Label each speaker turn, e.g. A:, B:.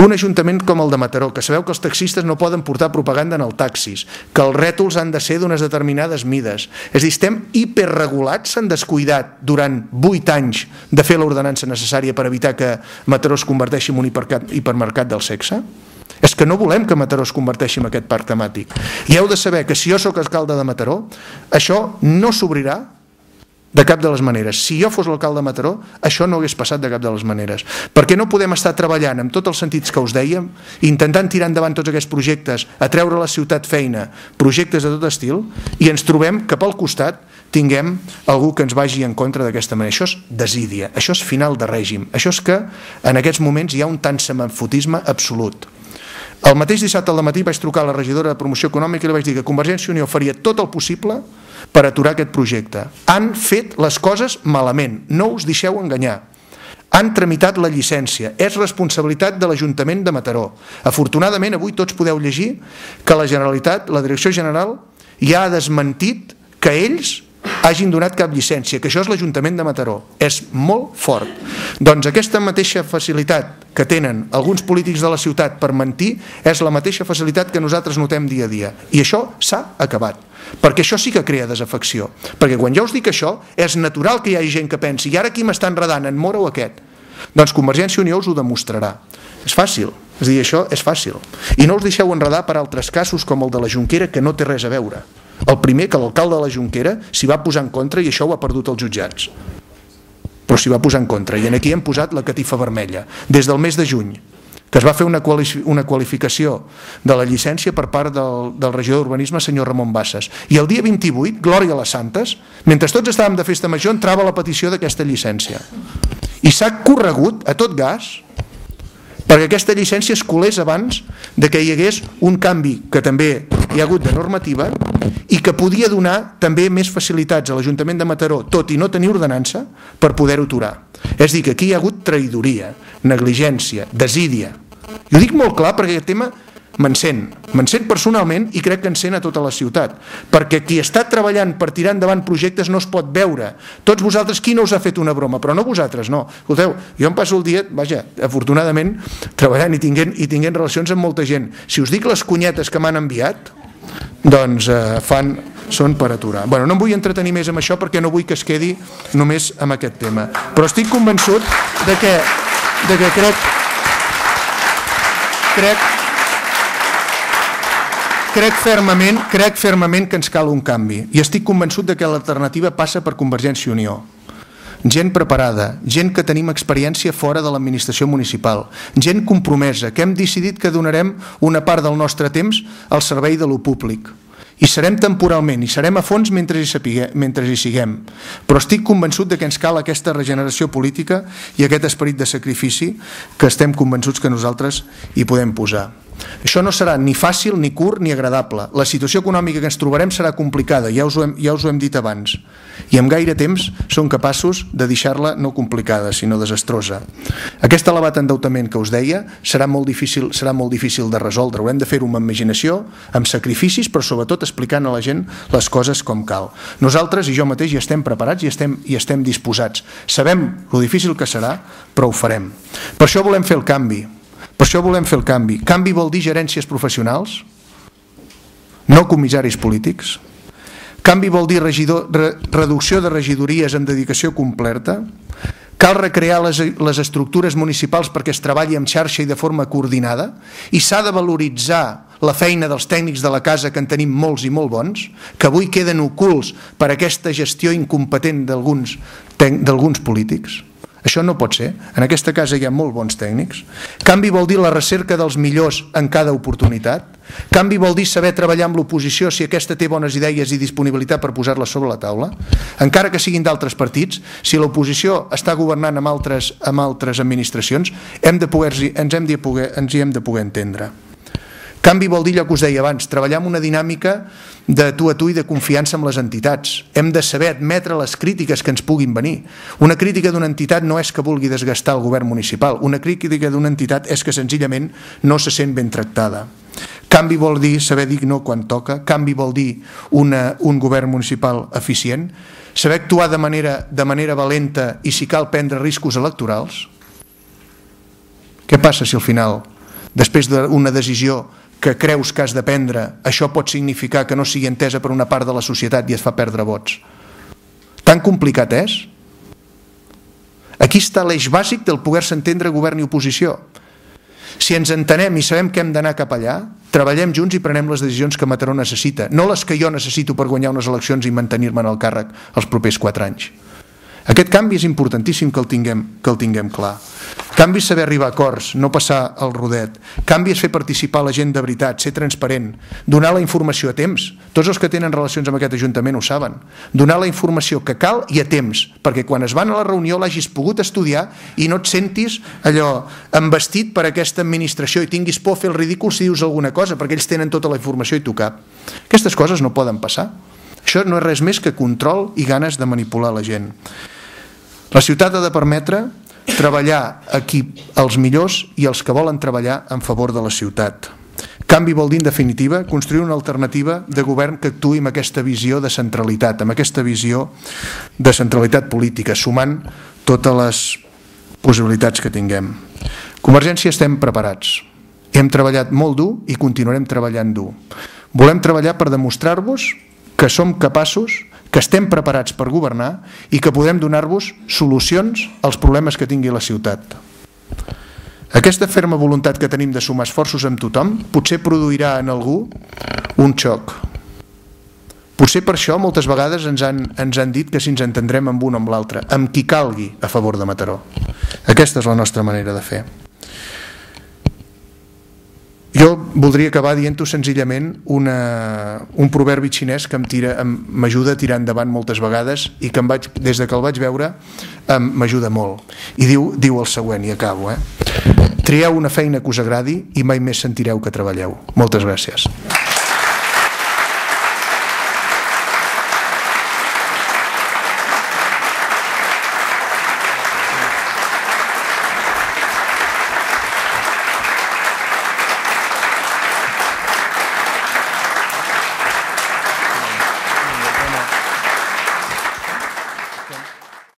A: Un ajuntament com el de Mataró, que sabeu que els taxistes no poden portar propaganda en els taxis, que els rètols han de ser d'unes determinades mides. És a dir, estem hiperregulats, s'han descuidat durant 8 anys de fer l'ordenança necessària per evitar que Mataró es converteixi en un hipermercat del sexe? És que no volem que Mataró es converteixi en aquest parc temàtic. I heu de saber que si jo sóc alcalde de Mataró, això no s'obrirà de cap de les maneres. Si jo fos l'alcalde de Mataró, això no hagués passat de cap de les maneres. Perquè no podem estar treballant amb tots els sentits que us dèiem, intentant tirar endavant tots aquests projectes, atreure a la ciutat feina, projectes de tot estil, i ens trobem que pel costat tinguem algú que ens vagi en contra d'aquesta manera. Això és desídia, això és final de règim, això és que en aquests moments hi ha un tant semafotisme absolut. El mateix dissabte al matí vaig trucar a la regidora de Promoció Econòmica i li vaig dir que Convergència i Unió faria tot el possible per aturar aquest projecte. Han fet les coses malament, no us deixeu enganyar. Han tramitat la llicència, és responsabilitat de l'Ajuntament de Mataró. Afortunadament, avui tots podeu llegir que la Generalitat, la Direcció General, ja ha desmentit que ells hagin donat cap llicència, que això és l'Ajuntament de Mataró. És molt fort. Doncs aquesta mateixa facilitat que tenen alguns polítics de la ciutat per mentir és la mateixa facilitat que nosaltres notem dia a dia. I això s'ha acabat. Perquè això sí que crea desafecció. Perquè quan jo us dic això, és natural que hi hagi gent que pensi i ara qui m'està enredant, en Mora o aquest? Doncs Convergència i Unió us ho demostrarà. És fàcil. És a dir, això és fàcil. I no us deixeu enredar per altres casos com el de la Jonquera, que no té res a veure. El primer, que l'alcalde de la Jonquera s'hi va posar en contra i això ho ha perdut els jutjats. Però s'hi va posar en contra i aquí hem posat la catifa vermella. Des del mes de juny, que es va fer una qualificació de la llicència per part del regidor d'Urbanisme, senyor Ramon Bassas. I el dia 28, Glòria a les Santes, mentre tots estàvem de festa major, entrava la petició d'aquesta llicència. I s'ha corregut a tot gas perquè aquesta llicència es colés abans de que hi hagués un canvi que també hi ha hagut de normativa i que podia donar també més facilitats a l'Ajuntament de Mataró, tot i no tenir ordenança, per poder-ho aturar. És a dir, que aquí hi ha hagut traïdoria, negligència, desídia. I ho dic molt clar perquè aquest tema m'encén personalment i crec que encén a tota la ciutat, perquè qui està treballant per tirar endavant projectes no es pot veure. Tots vosaltres, qui no us ha fet una broma? Però no vosaltres, no. Escolteu, jo em passo el dia, vaja, afortunadament, treballant i tinguent relacions amb molta gent. Si us dic les cunyetes que m'han enviat, doncs són per aturar. Bueno, no em vull entretenir més amb això perquè no vull que es quedi només amb aquest tema. Però estic convençut de que crec fermament que ens cal un canvi i estic convençut de que l'alternativa passa per Convergència i Unió. Gent preparada, gent que tenim experiència fora de l'administració municipal, gent compromesa, que hem decidit que donarem una part del nostre temps al servei de lo públic. I serem temporalment, i serem a fons mentre hi siguem. Però estic convençut de que ens cal aquesta regeneració política i aquest esperit de sacrifici que estem convençuts que nosaltres hi podem posar. Això no serà ni fàcil, ni curt, ni agradable. La situació econòmica que ens trobarem serà complicada, ja us ho hem dit abans. I en gaire temps som capaços de deixar-la no complicada, sinó desastrosa. Aquest elevat endeutament que us deia serà molt difícil de resoldre. Haurem de fer-ho amb imaginació, amb sacrificis, però sobretot explicant a la gent les coses com cal. Nosaltres i jo mateix ja estem preparats i estem disposats. Sabem lo difícil que serà, però ho farem. Per això volem fer el canvi. Canvi vol dir gerències professionals, no comissaris polítics. Canvi vol dir reducció de regidories amb dedicació completa. Cal recrear les estructures municipals perquè es treballi en xarxa i de forma coordinada i s'ha de valoritzar la feina dels tècnics de la casa, que en tenim molts i molt bons, que avui queden ocults per aquesta gestió incompetent d'alguns polítics. Això no pot ser. En aquesta casa hi ha molt bons tècnics. Canvi vol dir la recerca dels millors en cada oportunitat. Canvi vol dir saber treballar amb l'oposició si aquesta té bones idees i disponibilitat per posar-les sobre la taula. Encara que siguin d'altres partits, si l'oposició està governant amb altres administracions, ens hi hem de poder entendre. Canvi vol dir allò que us deia abans, treballar amb una dinàmica de tu a tu i de confiança amb les entitats. Hem de saber admetre les crítiques que ens puguin venir. Una crítica d'una entitat no és que vulgui desgastar el govern municipal, una crítica d'una entitat és que senzillament no se sent ben tractada. Canvi vol dir saber dir no quan toca, canvi vol dir un govern municipal eficient, saber actuar de manera valenta i si cal prendre riscos electorals. Què passa si al final després d'una decisió que creus que has de prendre, això pot significar que no sigui entesa per una part de la societat i es fa perdre vots. Tan complicat és? Aquí està l'eix bàsic del poder-se entendre govern i oposició. Si ens entenem i sabem que hem d'anar cap allà, treballem junts i prenem les decisions que Mataró necessita, no les que jo necessito per guanyar unes eleccions i mantenir-me en el càrrec els propers 4 anys. Aquest canvi és importantíssim que el tinguem clar. Canvi és saber arribar a acords, no passar el rodet. Canvi és fer participar la gent de veritat, ser transparent, donar la informació a temps. Tots els que tenen relacions amb aquest Ajuntament ho saben. Donar la informació que cal i a temps, perquè quan es van a la reunió l'hagis pogut estudiar i no et sentis allò embestit per aquesta administració i tinguis por a fer el ridícul si dius alguna cosa, perquè ells tenen tota la informació i tu cap. Aquestes coses no poden passar. Això no és res més que control i ganes de manipular la gent. La ciutat ha de permetre treballar aquí els millors i els que volen treballar en favor de la ciutat. Canvi vol dir, en definitiva, construir una alternativa de govern que actuï amb aquesta visió de centralitat, amb aquesta visió de centralitat política, sumant totes les possibilitats que tinguem. Convergència estem preparats. Hem treballat molt dur i continuarem treballant dur. Volem treballar per demostrar-vos que som capaços, que estem preparats per governar i que podem donar-vos solucions als problemes que tingui la ciutat. Aquesta ferma voluntat que tenim de sumar esforços amb tothom potser produirà en algú un xoc. Potser per això moltes vegades ens han dit que si ens entendrem amb un o amb l'altre, amb qui calgui a favor de Mataró. Aquesta és la nostra manera de fer. Jo voldria acabar dient-ho senzillament un proverbi xinès que m'ajuda a tirar endavant moltes vegades i que des que el vaig veure m'ajuda molt. I diu el següent, i acabo. Trieu una feina que us agradi i mai més sentireu que treballeu. Moltes gràcies.